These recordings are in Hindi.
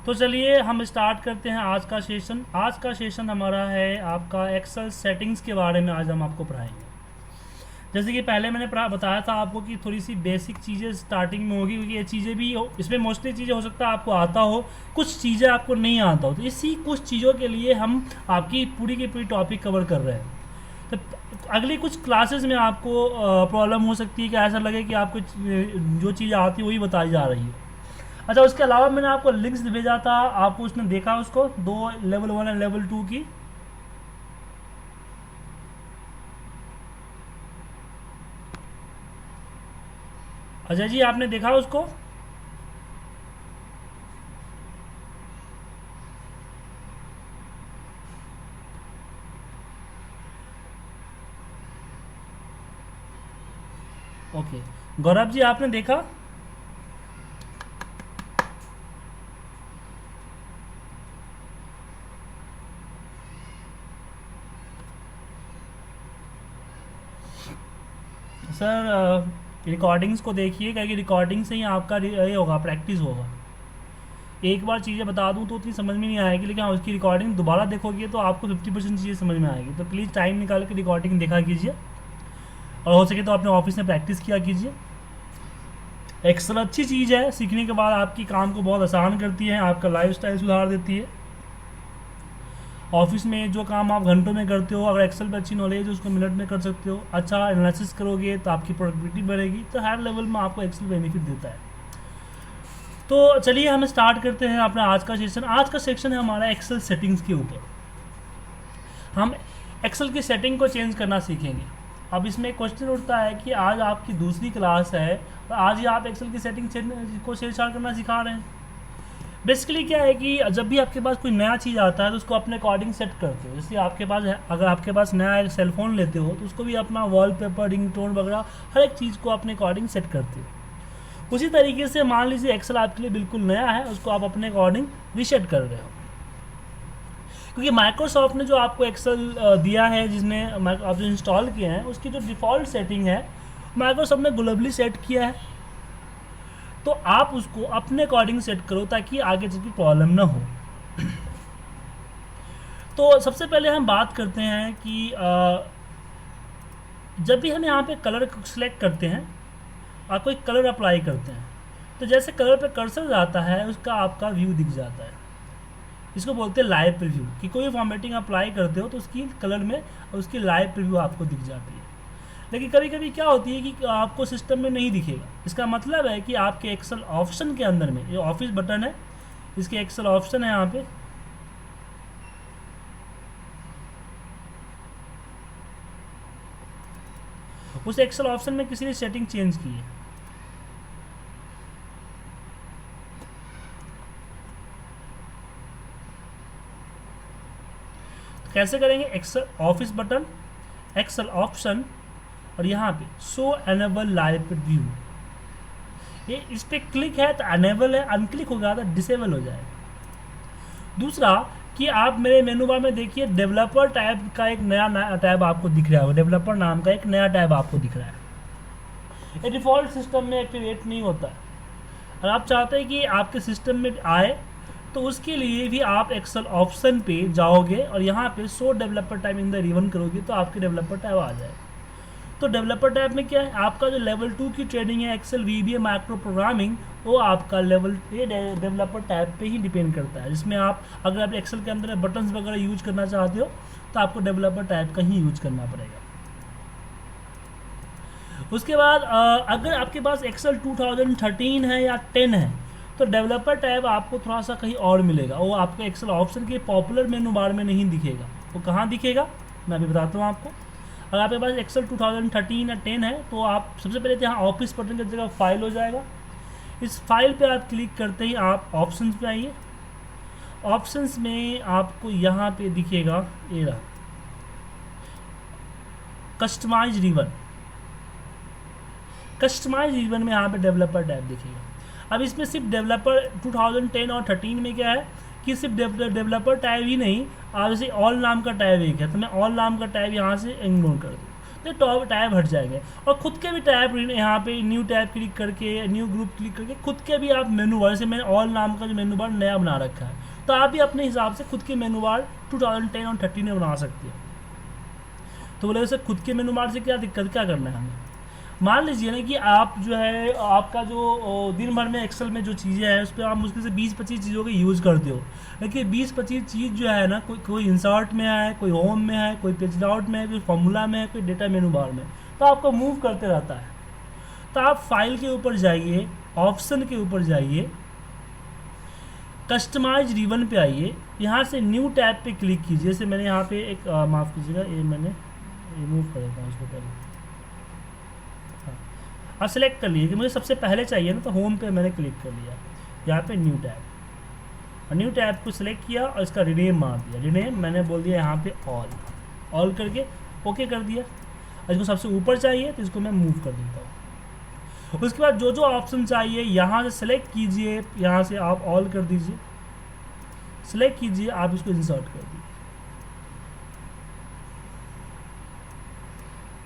तो चलिए हम स्टार्ट करते हैं आज का सेशन। आज का सेशन हमारा है आपका एक्सेल सेटिंग्स के बारे में। आज हम आपको पढ़ाएंगे। जैसे कि पहले मैंने बताया था आपको कि थोड़ी सी बेसिक चीज़ें स्टार्टिंग में होगी, क्योंकि ये चीज़ें भी इसमें मोस्टली चीज़ें हो सकता है आपको आता हो, कुछ चीज़ें आपको नहीं आता हो। तो इसी कुछ चीज़ों के लिए हम आपकी पूरी की पूरी टॉपिक कवर कर रहे हैं। तो अगली कुछ क्लासेस में आपको प्रॉब्लम हो सकती है कि ऐसा लगे कि आपको जो चीज़ आती है वही बताई जा रही है। अच्छा, उसके अलावा मैंने आपको लिंक्स भेजा था, आपको उसने देखा उसको, 2 लेवल 1 और लेवल 2 की। अजय जी, आपने देखा उसको? ओके, गौरव जी आपने देखा? सर रिकॉर्डिंग्स को देखिए, क्योंकि रिकॉर्डिंग से ही आपका ये होगा, प्रैक्टिस होगा। एक बार चीज़ें बता दूं तो उतनी समझ में नहीं आएगी, लेकिन हाँ उसकी रिकॉर्डिंग दोबारा देखोगे तो आपको 50% चीज़ें समझ में आएगी। तो प्लीज़ टाइम निकाल के रिकॉर्डिंग देखा कीजिए, और हो सके तो अपने ऑफिस में प्रैक्टिस किया कीजिए। एक्सेल अच्छी चीज़ है, सीखने के बाद आपकी काम को बहुत आसान करती है, आपका लाइफस्टाइल सुधार देती है। ऑफिस में जो काम आप घंटों में करते हो, अगर एक्सेल पे अच्छी नॉलेज है उसको मिनट में कर सकते हो। अच्छा एनालिसिस करोगे तो आपकी प्रोडक्टिविटी बढ़ेगी। तो हर लेवल में आपको एक्सेल बेनिफिट देता है। तो चलिए हम स्टार्ट करते हैं अपना आज का सेशन। आज का सेक्शन है हमारा एक्सेल सेटिंग्स के ऊपर। हम एक्सेल की सेटिंग को चेंज करना सीखेंगे। अब इसमें क्वेश्चन उठता है कि आज आपकी दूसरी क्लास है और आज ही आप एक्सेल की सेटिंग को छेड़छाड़ करना सिखा रहे हैं। बेसिकली क्या है कि जब भी आपके पास कोई नया चीज़ आता है तो उसको अपने अकॉर्डिंग सेट करते हो। जैसे आपके पास है, अगर आपके पास नया एक सेलफोन लेते हो तो उसको भी अपना वॉलपेपर, रिंगटोन वगैरह हर एक चीज़ को अपने अकॉर्डिंग सेट करते हो। उसी तरीके से मान लीजिए एक्सेल आपके लिए बिल्कुल नया है, उसको आप अपने अकॉर्डिंग रीसेट कर रहे हो। क्योंकि माइक्रोसॉफ्ट ने जो आपको एक्सेल दिया है, जिसने आप जो इंस्टॉल किए हैं, उसकी जो डिफ़ॉल्ट सेटिंग है माइक्रोसॉफ्ट ने ग्लोबली सेट किया है। तो आप उसको अपने अकॉर्डिंग सेट करो ताकि आगे चल के प्रॉब्लम ना हो। तो सबसे पहले हम बात करते हैं कि जब भी हम यहाँ पे कलर सेलेक्ट करते हैं और कोई कलर अप्लाई करते हैं, तो जैसे कलर पे कर्सर जाता है उसका आपका व्यू दिख जाता है। इसको बोलते हैं लाइव प्रीव्यू, कि कोई फॉर्मेटिंग अप्लाई करते हो तो उसकी कलर में उसकी लाइव प्रीव्यू आपको दिख जाती है। लेकिन कभी कभी क्या होती है कि आपको सिस्टम में नहीं दिखेगा। इसका मतलब है कि आपके एक्सेल ऑप्शन के अंदर में, ये ऑफिस बटन है, इसके एक्सेल ऑप्शन है यहाँ पे, उस एक्सेल ऑप्शन में किसी ने सेटिंग चेंज की है। तो कैसे करेंगे? Excel office button, Excel option, और यहाँ पे शो एनेबल लाइव व्यू, ये इस पर क्लिक है तो एनेबल है, अनक्लिक होगा तो डिसेबल हो जाएगा। दूसरा कि आप मेरे मेनू बार में देखिए, डेवलपर टैब का एक नया टैब आपको दिख रहा है। डेवलपर नाम का एक नया टैब आपको दिख रहा है। ये डिफ़ॉल्ट सिस्टम में एक्टिवेट नहीं होता है। और आप चाहते हैं कि आपके सिस्टम में आए तो उसके लिए भी आप एक्सेल ऑप्शन पे जाओगे और यहाँ पे show developer tab in the ribbon करोगे तो आपके डेवलपर टैब आ जाएगा। तो डेवलपर टैब में क्या है, आपका जो लेवल 2 की ट्रेनिंग है एक्सेल वीबीए माइक्रो प्रोग्रामिंग, वो आपका लेवल ये डेवलपर टैब पे ही डिपेंड करता है। जिसमें आप अगर आप एक्सेल के अंदर बटन्स वगैरह यूज करना चाहते हो तो आपको डेवलपर टैब का ही यूज करना पड़ेगा। उसके बाद अगर आपके पास एक्सेल 2013 है या 10 है तो डेवलपर टैब आपको थोड़ा सा कहीं और मिलेगा। वो आपको एक्सेल ऑप्शन के पॉपुलर मेनू बार में नहीं दिखेगा। वो कहाँ दिखेगा मैं अभी बताता हूँ आपको। अगर आपके पास एक्सेल 2013 या 10 है तो आप सबसे पहले यहाँ ऑफिस बटन की जगह फाइल हो जाएगा। इस फाइल पे आप क्लिक करते ही आप ऑप्शंस पे आइए। ऑप्शंस में आपको यहाँ पे दिखेगा ये रहा, कस्टमाइज रिबन। कस्टमाइज रिबन में यहाँ पे डेवलपर टैब दिखेगा। अब इसमें सिर्फ डेवलपर 2010 और 13 में क्या है कि सिर्फ डेवलपर टैब ही नहीं, जैसे ऑल नाम का टैब एक है तो मैं ऑल नाम का टैब यहाँ से इग्नोर कर दूँ तो टॉप टैब हट जाएंगे। और खुद के भी टैब यहाँ पे न्यू टैब क्लिक करके, न्यू ग्रुप क्लिक करके खुद के भी आप मेनू बार, जैसे मैंने ऑल नाम का जो मेनू बार नया बना रखा है, तो आप भी अपने हिसाब से खुद के मेनू बार 2010 और 13 में बना सकते हैं। तो बोले वैसे खुद के मेनू बार से क्या दिक्कत, क्या करना है हमें। मान लीजिए ना कि आप जो है आपका जो दिन भर में एक्सेल में जो चीज़ें हैं उस पर आप मुश्किल से 20-25 चीज़ों का यूज़ करते हो, लेकिन 20-25 चीज़ जो है ना, कोई इंसर्ट में है, कोई होम में है, कोई पेज आउट में है, कोई फॉर्मूला में है, कोई डेटा मेनू बार में, तो आपको मूव करते रहता है। तो आप फाइल के ऊपर जाइए, ऑप्शन के ऊपर जाइए, कस्टमाइज रिबन पे आइए, यहाँ से न्यू टैब पे क्लिक कीजिए। जैसे मैंने यहाँ पे एक माफ़ कीजिएगा, ये मैंने रिमूव कर देता हूँ इसको पहले। आप सेलेक्ट कर लीजिए कि मुझे सबसे पहले चाहिए ना, तो होम पे मैंने क्लिक कर लिया, यहाँ पे न्यू टैब, और न्यू टैब को सिलेक्ट किया और इसका रीनेम मार दिया। रीनेम मैंने बोल दिया यहाँ पे ऑल करके ओके कर दिया। और इसको सबसे ऊपर चाहिए तो इसको मैं मूव कर देता हूँ। उसके बाद जो जो ऑप्शन चाहिए यहाँ से सेलेक्ट कीजिए, यहाँ से आप ऑल कर दीजिए, सेलेक्ट कीजिए, आप इसको इंसर्ट कर दीजिए।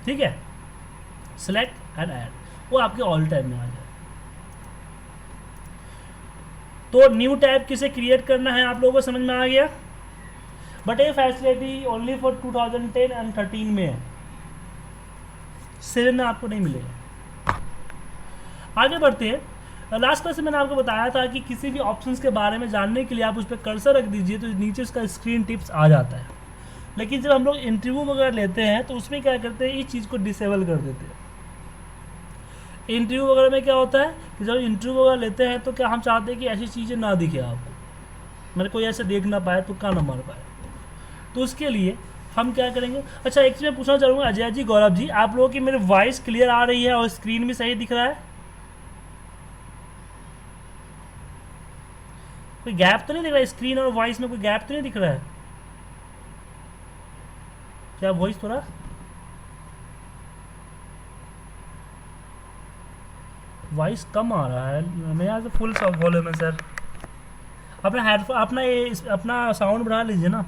ठीक है, सेलेक्ट एंड ऐड, वो आपके ऑल टाइम में आ जाए। तो न्यू टैब किसे क्रिएट करना है आप लोगों को समझ में आ गया। बट ये फैसिलिटी ओनली फॉर 2010 एंड 13 में है, 7 में आपको नहीं मिलेगा। आगे बढ़ते हैं। लास्ट क्लास में मैंने आपको बताया था कि किसी भी ऑप्शंस के बारे में जानने के लिए आप उस पर कर्सर रख दीजिए तो नीचे उसका स्क्रीन टिप्स आ जाता है। लेकिन जब हम लोग इंटरव्यू वगैरह लेते हैं तो उसमें क्या करते हैं, इस चीज़ को डिसेबल कर देते हैं। इंटरव्यू वगैरह में क्या होता है कि जब इंटरव्यू वगैरह लेते हैं तो क्या हम चाहते हैं कि ऐसी चीज़ें ना दिखे आपको, मतलब कोई ऐसे देख ना पाए, तुक्का ना मार पाए। तो उसके लिए हम क्या करेंगे। अच्छा, एक चीज़ मैं पूछना चाहूँगा अजय जी, गौरव जी, आप लोगों की मेरी वॉइस क्लियर आ रही है और स्क्रीन भी सही दिख रहा है? कोई गैप तो नहीं दिख रहा है स्क्रीन और वॉइस में? कोई गैप तो नहीं दिख रहा है क्या? वॉइस थोड़ा वॉइस कम आ रहा है। मेरे यहाँ से फुल वॉल्यूम है सर। अपना हेडफोन, अपना ये अपना साउंड बढ़ा लीजिए ना।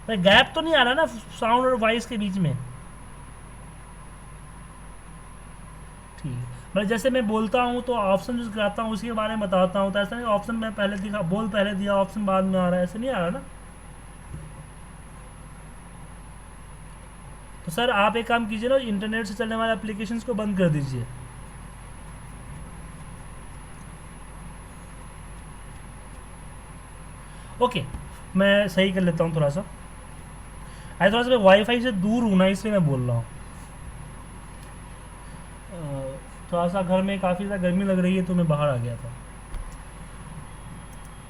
गैप तो नहीं आ रहा ना साउंड और वॉइस के बीच में? ठीक है, मतलब जैसे मैं बोलता हूँ तो ऑप्शन यूज कराता हूँ, उसके बारे में बताता हूँ, तो ऐसा नहीं ऑप्शन मैं पहले दिखा, बोल पहले दिया, ऑप्शन बाद में आ रहा है, ऐसे नहीं आ रहा ना। तो सर आप एक काम कीजिए ना, इंटरनेट से चलने वाले एप्लीकेशंस को बंद कर दीजिए। ओके, मैं सही कर लेता हूँ थोड़ा सा। आज थोड़ा सा मैं वाईफाई से दूर हूँ ना, इसलिए मैं बोल रहा हूँ। थोड़ा सा घर में काफ़ी ज़्यादा गर्मी लग रही है तो मैं बाहर आ गया था।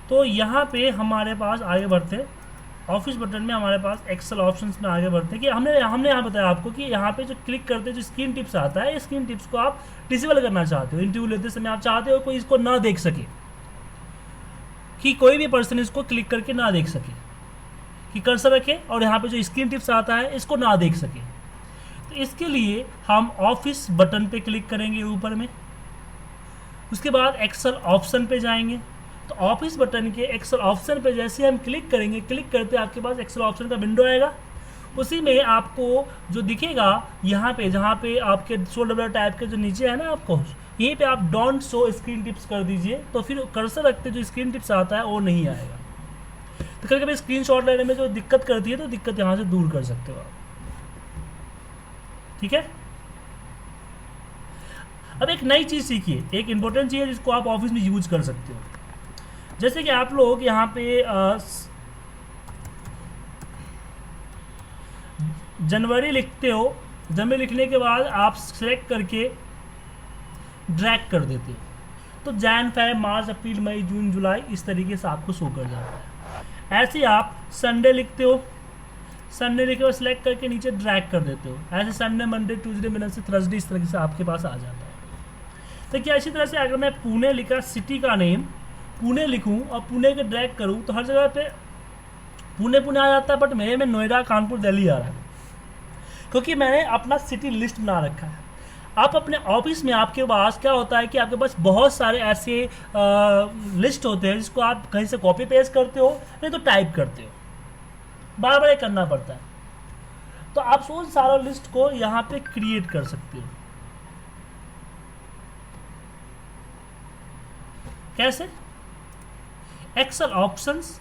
तो यहाँ पे हमारे पास आगे बढ़ते, ऑफिस बटन में हमारे पास एक्सेल ऑप्शंस में आगे बढ़ते हैं कि हमने यहाँ बताया आपको कि यहाँ पे जो क्लिक करते हैं जो स्क्रीन टिप्स आता है, स्क्रीन टिप्स को आप डिसेबल करना चाहते हो। इंटरव्यू लेते समय आप चाहते हो कोई इसको ना देख सके, कि कोई भी पर्सन इसको क्लिक करके ना देख सके, कि कर्सर रखे और यहाँ पे जो स्क्रीन टिप्स आता है इसको ना देख सके। तो इसके लिए हम ऑफिस बटन पे क्लिक करेंगे ऊपर में, उसके बाद एक्सेल ऑप्शन पे जाएंगे। तो ऑफिस बटन के एक्सेल ऑप्शन पे जैसे हम क्लिक करेंगे, क्लिक करते आपके पास एक्सेल ऑप्शन का विंडो आएगा। उसी में आपको जो दिखेगा यहाँ पे, जहाँ पे आपके शो डबल टैब के जो नीचे है ना, आपको यहीं पे आप डोंट शो स्क्रीन टिप्स कर दीजिए, तो फिर कर्सर रखते जो स्क्रीन टिप्स आता है वो नहीं आएगा। तो कभी कभी स्क्रीन शॉट लेने में जो दिक्कत करती है तो दिक्कत यहाँ से दूर कर सकते हो आप। ठीक है, अब एक नई चीज़ सीखिए, एक इंपॉर्टेंट चीज़ है जिसको आप ऑफिस में यूज कर सकते हो। जैसे कि आप लोग यहाँ पे जनवरी लिखते हो, जनवरी लिखने के बाद आप सिलेक्ट करके ड्रैग कर देते हो, तो जैन, फेब, मार्च, अप्रैल, मई, जून, जुलाई इस तरीके से आपको शो कर जाता है। ऐसे आप संडे लिखते हो, संडे लिखे हुए सिलेक्ट करके नीचे ड्रैग कर देते हो, ऐसे Sunday, Monday, Tuesday, Wednesday, Thursday इस तरीके से आपके पास आ जाता है। तो क्या इसी तरह से अगर मैं पुणे लिखा, सिटी का नेम पुणे लिखूं और पुणे के ड्रैग करूं तो हर जगह पे पुणे पुणे आ जाता है, बट मेरे में नोएडा, कानपुर, दिल्ली आ रहा है, क्योंकि मैंने अपना सिटी लिस्ट बना रखा है। आप अपने ऑफिस में आपके पास क्या होता है कि आपके पास बहुत सारे ऐसे लिस्ट होते हैं जिसको आप कहीं से कॉपी पेस्ट करते हो, नहीं तो टाइप करते हो। बार बार करना पड़ता है। तो आप उन सारा लिस्ट को यहाँ पे क्रिएट कर सकते हो। कैसे? Excel options,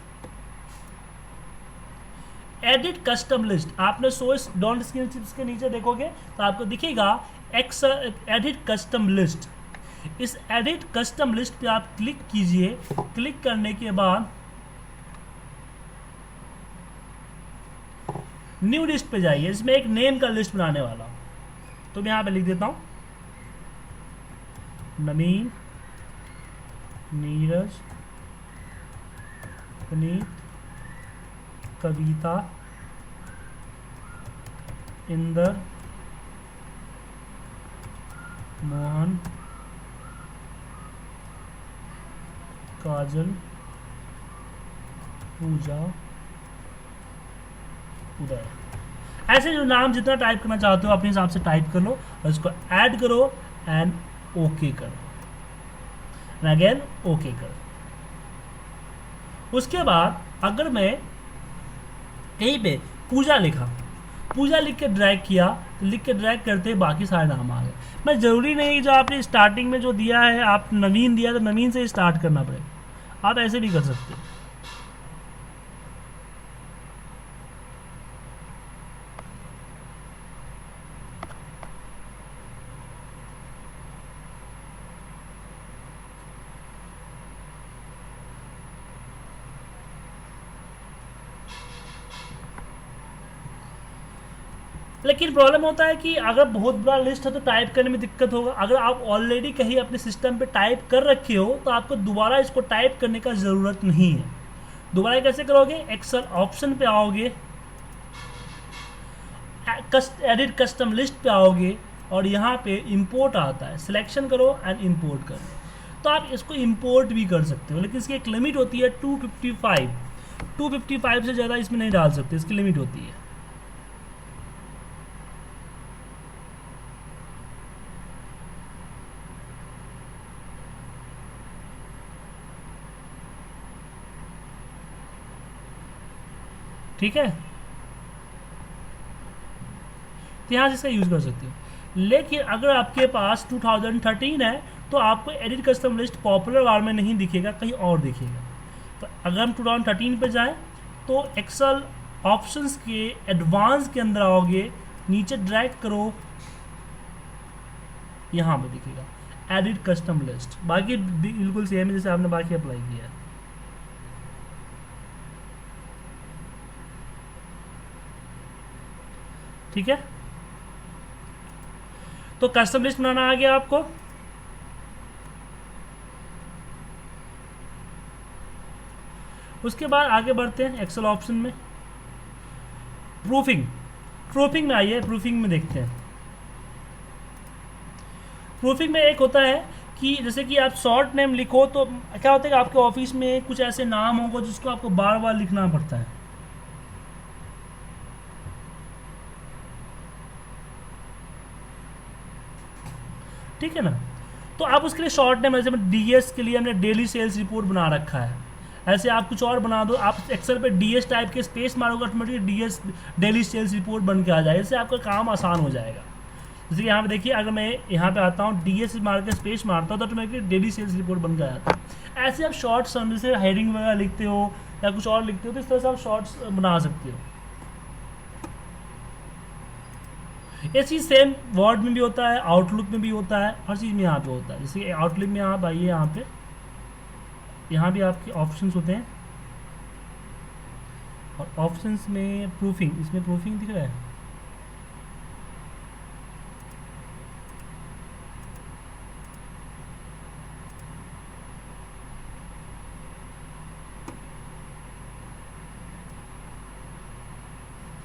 edit custom list, आपने सोर्स डॉट स्किल्स के नीचे देखोगे तो आपको दिखेगा एक्सेल एडिट कस्टम लिस्ट। इस एडिट कस्टम लिस्ट पे आप क्लिक कीजिए। क्लिक करने के बाद न्यू लिस्ट पे जाइए। इसमें एक नेम का लिस्ट बनाने वाला हूं, तो मैं यहां पे लिख देता हूं नवीन, नीरज, पुनीत, कविता, इंदर, मोहन, काजल, पूजा, उदय। ऐसे जो नाम जितना टाइप करना चाहते हो अपने हिसाब से टाइप कर लो और इसको ऐड करो एंड ओके करो, अगेन ओके करो। उसके बाद अगर मैं यहीं पे पूजा लिखा, पूजा लिख के ड्रैग किया, तो लिख के ड्रैग करते बाकी सारे नाम आ गए। मैं ज़रूरी नहीं कि जो आपने स्टार्टिंग में जो दिया है, आप नवीन दिया तो नवीन से ही स्टार्ट करना पड़ेगा, आप ऐसे भी कर सकते हो। लेकिन प्रॉब्लम होता है कि अगर बहुत बड़ा लिस्ट है तो टाइप करने में दिक्कत होगा। अगर आप ऑलरेडी कहीं अपने सिस्टम पे टाइप कर रखे हो तो आपको दोबारा इसको टाइप करने का ज़रूरत नहीं है। दोबारा कैसे करोगे? एक्सेल ऑप्शन पे आओगे, एडिट कस्टम लिस्ट पे आओगे और यहाँ पे इंपोर्ट आता है, सिलेक्शन करो एंड इंपोर्ट करो। तो आप इसको इंपोर्ट भी कर सकते हो, लेकिन इसकी एक लिमिट होती है 255 से ज़्यादा इसमें नहीं डाल सकते, इसकी लिमिट होती है। ठीक है, तो यहाँ से इसका यूज़ कर सकते हो। लेकिन अगर आपके पास 2013 है तो आपको एडिट कस्टम लिस्ट पॉपुलर वार में नहीं दिखेगा, कहीं और दिखेगा। तो अगर हम 2013 पे जाएं तो एक्सेल ऑप्शंस के एडवांस के अंदर आओगे, नीचे ड्रैग करो, यहाँ पे दिखेगा एडिट कस्टम लिस्ट। बाकी बिल्कुल सेम है जैसे आपने बाकी अप्लाई किया है। ठीक है, तो कस्टम लिस्ट बनाना आ गया आपको। उसके बाद आगे बढ़ते हैं एक्सेल ऑप्शन में, प्रूफिंग में आइए। प्रूफिंग में देखते हैं। प्रूफिंग में एक होता है कि जैसे कि आप शॉर्ट नेम लिखो तो क्या होता है कि आपके ऑफिस में कुछ ऐसे नाम होगा जिसको आपको बार बार लिखना पड़ता है। ठीक है ना, तो आप उसके लिए शॉर्ट नेम, जैसे डीएस के लिए हमने डेली सेल्स रिपोर्ट बना रखा है, ऐसे आप कुछ और बना दो। आप एक्सेल पे डीएस टाइप के स्पेस मारोगे, automatic DS daily sales report बन के आ जाएगा। इससे आपका काम आसान हो जाएगा। जैसे कि यहाँ पे देखिए, अगर मैं यहाँ पे आता हूँ डीएस मार के स्पेस मारता हूँ तो ऑटोमेटिक डेली सेल्स रिपोर्ट बन के आ जाता है। ऐसे आप शॉर्ट समझ से हेडिंग वगैरह लिखते हो या कुछ और लिखते हो तो इस तरह से आप शॉर्ट्स बना सकते हो। ये चीज़ सेम वर्ड में भी होता है, आउटलुक में भी होता है, हर चीज़ में यहाँ पे होता है। जैसे आउटलुक में आप आइए, यहाँ भी आपके ऑप्शंस होते हैं और ऑप्शंस में प्रूफिंग, इसमें प्रूफिंग दिख रहा है।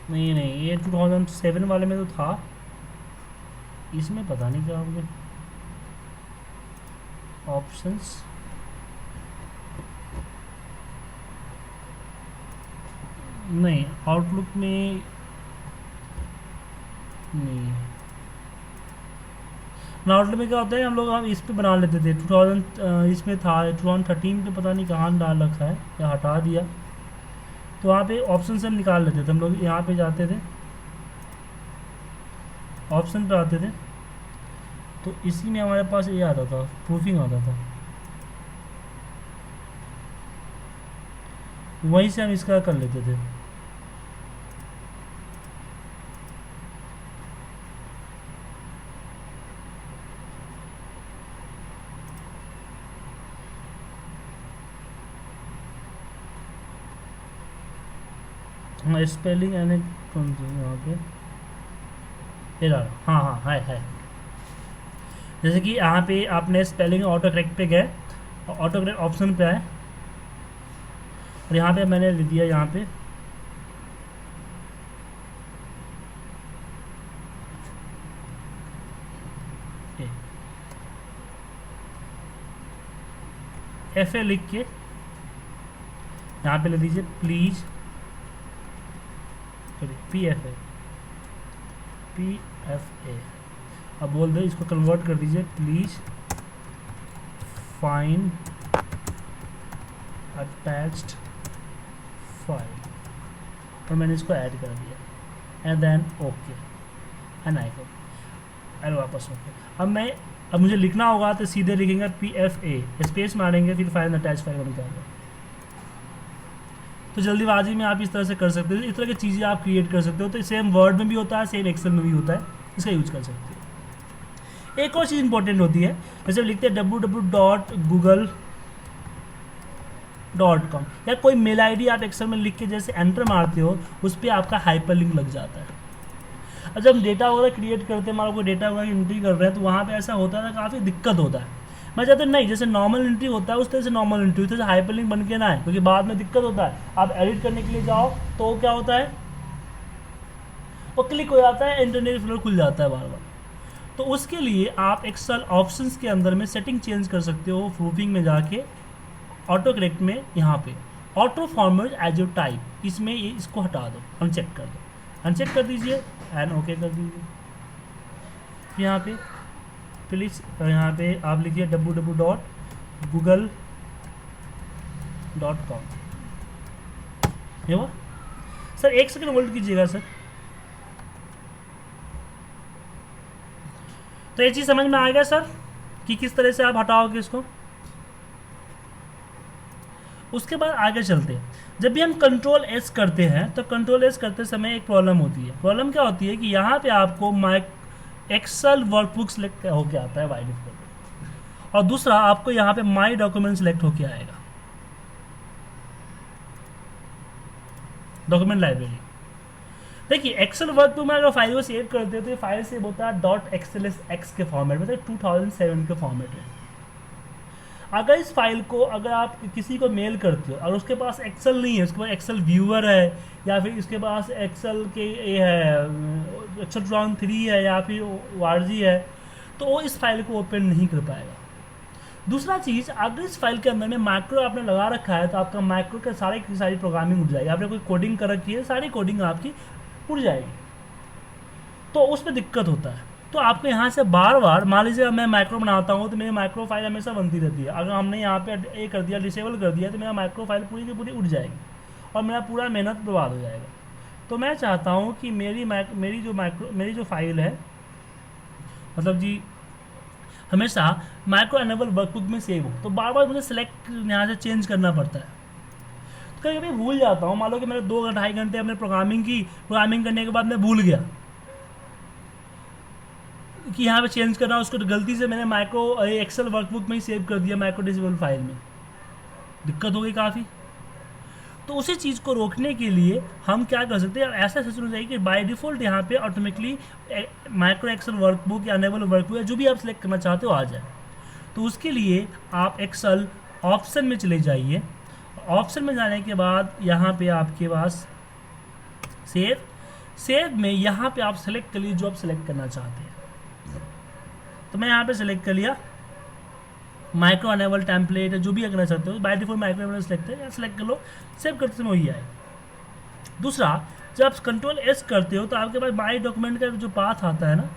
नहीं, ये 2007 वाले में तो था, इसमें पता नहीं क्या हो गया। ऑप्शंस, नहीं आउटलुक में नहीं। आउटलुक में क्या होता है, हम इस पे बना लेते थे 2000, इसमें था 2013 पे, पता नहीं कहाँ डाल रखा है या हटा दिया। तो वहाँ पे ऑप्शन से हम निकाल लेते थे, हम लोग यहाँ पे जाते थे, ऑप्शन पे आते थे, तो इसी में हमारे पास ये आता था, प्रूफिंग आता था, वहीं से हम इसका कर लेते थे। हाँ स्पेलिंग एंड कौन सी यहाँ पे एरर, हाँ हाँ है। जैसे कि यहाँ पे आपने स्पेलिंग ऑटो करेक्ट पे गए, ऑटो करेक्ट ऑप्शन पे आए, और यहाँ पे मैंने लिख दिया यहाँ पे FA लिख के यहाँ पे ले दीजिए प्लीज, PFA, अब बोल दे इसको कन्वर्ट कर दीजिए, प्लीज फाइंड अटैच्ड फाइल, और मैंने इसको ऐड कर दिया एंड देन ओके एंड आई को एंड वापस ओके। अब मुझे लिखना होगा तो सीधे लिखेंगे PFA, स्पेस मारेंगे, फिर फाइल अटैच फाइल बन जाएगा। तो जल्दीबाजी में आप इस तरह से कर सकते हो, इस तरह की चीज़ें आप क्रिएट कर सकते हो। तो सेम वर्ड में भी होता है, सेम एक्सेल में भी होता है, इसका यूज कर सकते हो। एक और चीज़ इंपॉर्टेंट होती है, जैसे लिखते हैं www.google.com, या कोई मेल आईडी आप एक्सेल में लिख के जैसे एंटर मारते हो, उस पर आपका हाइपरलिंक लग जाता है। और जब हम डेटा वगैरह क्रिएट करते हैं, मान लो कोई डेटा वगैरह एंट्री कर रहे हैं, तो वहाँ पे ऐसा होता है, काफ़ी दिक्कत होता है। मैं चाहता हूँ नहीं, जैसे नॉर्मल एंट्री होता है उस तरह से नॉर्मल एंट्री होती है, हाइपरलिंक बन के ना है, क्योंकि बाद में दिक्कत होता है। आप एडिट करने के लिए जाओ तो क्या होता है, वो क्लिक हो जाता है, इंटरनेट फ्लो खुल जाता है बार बार। तो उसके लिए आप एक्सेल ऑप्शंस के अंदर में सेटिंग चेंज कर सकते हो, प्रूफिंग में जाके ऑटो करेक्ट में, यहाँ पे auto format as your type, इसमें ये इसको हटा दो, अनचेक कर दो, अनचेक कर दीजिए एंड ओके कर दीजिए। यहाँ पे प्लीज़ यहाँ पे आप लिखिए www.google.com, ये हुआ सर। 1 सेकंड होल्ड कीजिएगा सर। तो ये चीज़ समझ में आ गया सर कि किस तरह से आप हटाओगे इसको। उसके बाद आगे चलते हैं। जब भी हम कंट्रोल S करते हैं तो कंट्रोल S करते समय एक प्रॉब्लम होती है। प्रॉब्लम क्या होती है कि यहाँ पे आपको एक्सेल वर्कबुक सेलेक्ट होके आता है बाय डिफॉल्ट, और दूसरा आपको यहाँ पे माई डॉक्यूमेंट सेलेक्ट होके आएगा, डॉक्यूमेंट लाइब्रेरी। देखिए एक्सेल वर्कबुक में अगर फाइल को सेव करते हो तो ये फाइल सेव होता है .xlsx के फॉर्मेट में, मतलब 2007 के फॉर्मेट में। अगर इस फाइल को अगर आप किसी को मेल करते हो और उसके पास एक्सेल नहीं है, उसके पास एक्सेल व्यूअर है, या फिर इसके पास एक्सेल के ये है, एक्सेल 3 है, या फिर वारजी है, तो वो इस फाइल को ओपन नहीं कर पाएगा। दूसरा चीज़, अगर इस फाइल के अंदर में मैक्रो आपने लगा रखा है तो आपका मैक्रो के सारी प्रोग्रामिंग उड़ जाएगी। आपने कोई कोडिंग कर रखी है, सारी कोडिंग आपकी उड़ जाएगी, तो उसमें दिक्कत होता है। तो आपको यहाँ से बार बार, मान लीजिए मैं माइक्रो बनाता हूँ तो मेरी माइक्रो फाइल हमेशा बनती रहती है। अगर हमने यहाँ पे ये कर दिया, डिसेबल कर दिया, तो मेरा माइक्रो फाइल पूरी की पूरी उड़ जाएगी और मेरा पूरा मेहनत बर्बाद हो जाएगा। तो मैं चाहता हूँ कि मेरी जो फाइल है, मतलब जी हमेशा माइक्रो एनेबल वर्कबुक में सेव हो, तो बार बार मुझे सेलेक्ट यहाँ से चेंज करना पड़ता है। तो कभी कभी भूल जाता हूँ, मान लो कि मैंने 2-2.5 घंटे हमने प्रोग्रामिंग करने के बाद मैं भूल गया कि यहाँ पे चेंज करना, उसको तो गलती से मैंने माइक्रो एक्सेल वर्कबुक में ही सेव कर दिया, माइक्रो डिसेबल फाइल में, दिक्कत हो गई काफ़ी। तो उसी चीज़ को रोकने के लिए हम क्या कर सकते हैं, ऐसा सिस्टम हो जाएगी कि बाय डिफ़ॉल्ट यहाँ पे ऑटोमेटिकली माइक्रो एक्सेल वर्कबुक या अनेबल वर्कबुक या जो भी आप सिलेक्ट करना चाहते हो आ जाए। तो उसके लिए आप एक्सेल ऑप्शन में चले जाइए। ऑप्शन में जाने के बाद यहाँ पे आपके पास सेव में यहाँ पे आप सेलेक्ट कर लीजिए जो आप सेलेक्ट करना चाहते हैं। तो मैं यहाँ पे सेलेक्ट कर लिया माइक्रो अनेबल टेम्पलेट, जो भी करना चाहते हो, by default micro enable select है, सेलेक्ट कर लो। सेव करते समय वही आए। दूसरा, जब आप कंट्रोल S करते हो तो आपके पास माई डॉक्यूमेंट का जो पाथ आता है ना,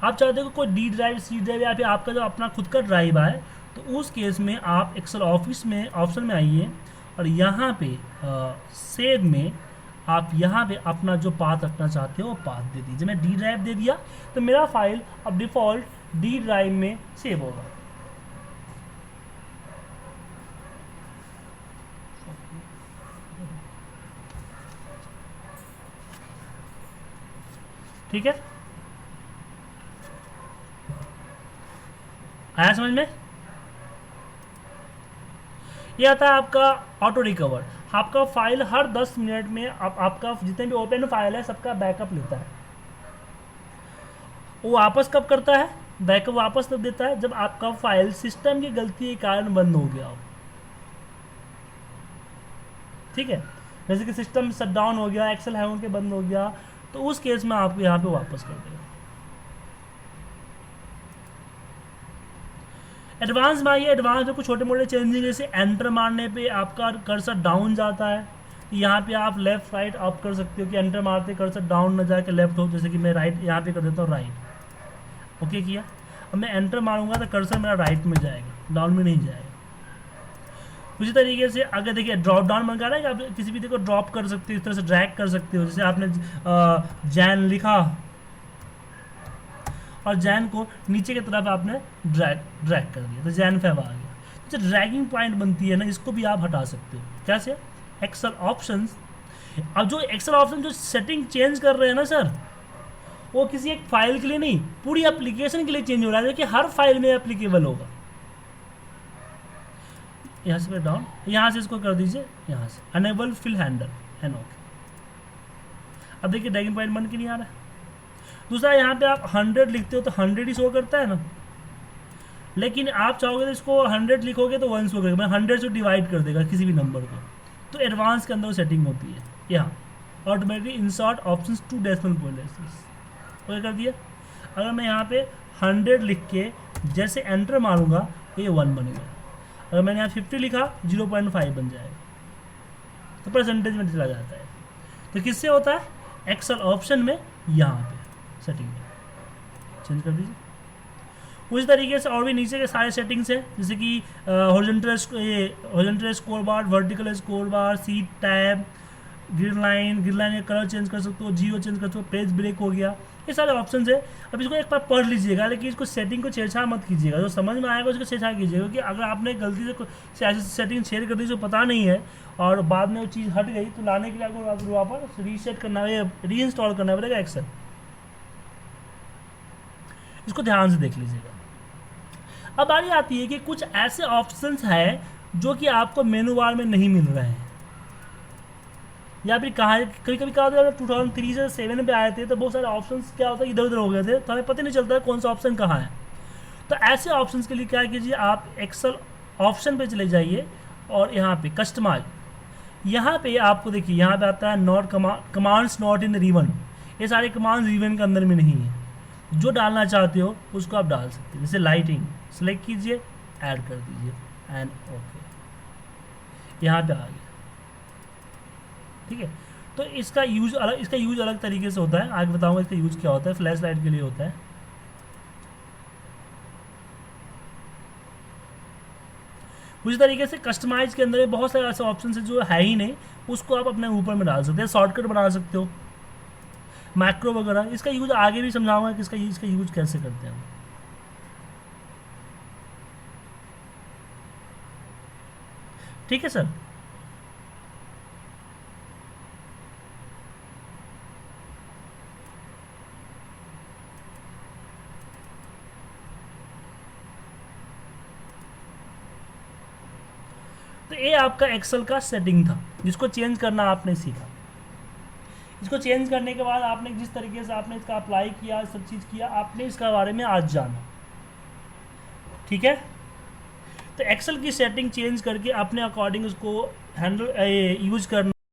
आप चाहते हो कोई D ड्राइव, C ड्राइव या फिर आपका जो अपना खुद का ड्राइव है, तो उस केस में आप एक्सेल ऑफिस में ऑप्शन में आइए और यहाँ पे सेव में आप यहाँ पे अपना जो पाथ रखना चाहते हो वो पाथ दे दीजिए। मैं डी ड्राइव दे दिया तो मेरा फाइल अब डिफ़ॉल्ट डी ड्राइव में सेव होगा। ठीक है, आया समझ में? ये आता है आपका ऑटो रिकवर। आपका फाइल हर 10 मिनट में आपका जितने भी ओपन फाइल है सबका बैकअप लेता है। वो वापस कब करता है? बैकअप वापस तब देता है जब आपका फाइल सिस्टम की गलती के कारण बंद हो गया हो। ठीक है, जैसे कि सिस्टम शट डाउन हो गया, एक्सेल हैंग होकर बंद हो गया, तो उस केस में आपको यहाँ पे वापस कर देगा। एडवांस में आइए। एडवांस में कुछ छोटे मोटे चेंजिंग, जैसे एंटर मारने पे आपका कर्सर डाउन जाता है, यहाँ पे आप लेफ्ट राइट अप कर सकते हो कि एंटर मारते कर्सर डाउन न जाके लेफ्ट हो। जैसे कि मैं राइट यहाँ पे कर देता हूँ, राइट ओके किया। अब मैं एंटर मारूंगा तो कर्सर मेरा राइट में जाएगा, डाउन में नहीं जाएगा। उसी तरीके से अगर देखिए ड्रॉप डाउन बन रहा है कि आप किसी भी को ड्रॉप कर सकते हो, इस तरह से ड्रैग कर सकते हो। जैसे आपने जैन लिखा और जैन को नीचे की तरफ आपने ड्रैग कर दिया तो जैन फैब आ गया। जो ड्रैगिंग पॉइंट बनती है ना, इसको भी आप हटा सकते हो। कैसे? Excel options. अब जो एक्सेल ऑप्शन जो सेटिंग चेंज कर रहे हैं ना सर, वो किसी एक फाइल के लिए नहीं, पूरी एप्लीकेशन के लिए चेंज हो रहा है, कि हर फाइल में एप्लीकेबल होगा। यहाँ से डाउन, यहाँ से इसको कर दीजिए, यहाँ से enable fill handle and okay. अब देखिए ड्रैगिंग पॉइंट बन के नहीं आ रहा है। दूसरा, यहाँ पे आप 100 लिखते हो तो 100 ही शो करता है ना, लेकिन आप चाहोगे तो इसको 100 लिखोगे तो 1 शो करेगा, मैं 100 से डिवाइड कर देगा किसी भी नंबर को। तो एडवांस के अंदर वो सेटिंग होती है। यहाँ automatically insert options two decimal places okay कर दिया। अगर मैं यहाँ पे 100 लिख के जैसे एंटर मारूंगा तो ये 1 बनेगा। अगर मैंने यहाँ 50 लिखा 0.5 बन जाएगा, तो परसेंटेज में चला जाता है। तो किससे होता है? एक्सेल ऑप्शन में, यहाँ पे सेटिंग में चेंज कर दीजिए। उसी तरीके से और भी नीचे के सारे सेटिंग्स हैं, जैसे कि हॉरिजॉन्टल स्कोर बार, वर्टिकल स्कोर बार, सीट टैब, ग्रिड लाइन का कलर चेंज कर सकते हो, जियो चेंज कर सकते हो, पेज ब्रेक हो गया, ये सारे ऑप्शन है। अब इसको एक बार पढ़ लीजिएगा, लेकिन इसको सेटिंग को छेड़छाड़ मत कीजिएगा। जो समझ में आएगा उसको छेड़छाड़ कीजिएगा, क्योंकि अगर आपने गलती से ऐसी सेटिंग छेड़ कर दी जो पता नहीं है और बाद में वो चीज़ हट गई, तो लाने के लिए आपको वापस रीसेट करना है, री इंस्टॉल करना पड़ेगा एक्सेल। इसको ध्यान से देख लीजिएगा। अब बारी आती है कि कुछ ऐसे ऑप्शंस हैं जो कि आपको मेनू बार में नहीं मिल रहे हैं, या फिर कहाँ कभी कभी क्या होता है 2003 से 7 पे आए थे तो बहुत सारे ऑप्शंस क्या होता है इधर उधर हो गए थे, तो हमें पता नहीं चलता है कौन सा ऑप्शन कहाँ है। तो ऐसे ऑप्शंस के लिए क्या कीजिए, आप एक्सेल ऑप्शन पे चले जाइए और यहाँ पे कस्टमाइज, यहाँ पे आपको देखिए यहाँ पे आता है नॉट कमांड्स नॉट इन रिवन। ये सारे कमांड्स रिवन के अंदर में नहीं है, जो डालना चाहते हो उसको आप डाल सकते हैं। जैसे लाइटिंग सेलेक्ट कीजिए, ऐड कर दीजिए एंड ओके, यहाँ पे आ गया। ठीक है, तो इसका यूज अलग तरीके से होता है, आगे बताऊंगा इसका यूज क्या होता है। फ्लैश लाइट के लिए होता है। उसी तरीके से कस्टमाइज के अंदर बहुत सारे ऐसे ऑप्शन है जो है ही नहीं, उसको आप अपने ऊपर में डाल सकते हैं। शॉर्टकट बना सकते हो, मैक्रो वगैरह। इसका यूज आगे भी समझाऊंगा कि इसका यूज कैसे करते हैं। ठीक है सर। तो ये आपका एक्सेल का सेटिंग था जिसको चेंज करना आपने सीखा। इसको चेंज करने के बाद आपने जिस तरीके से आपने इसका अप्लाई किया, सब चीज़ किया, आपने इसका बारे में आज जाना। ठीक है, तो एक्सेल की सेटिंग चेंज करके अपने अकॉर्डिंग उसको हैंडल यूज करना।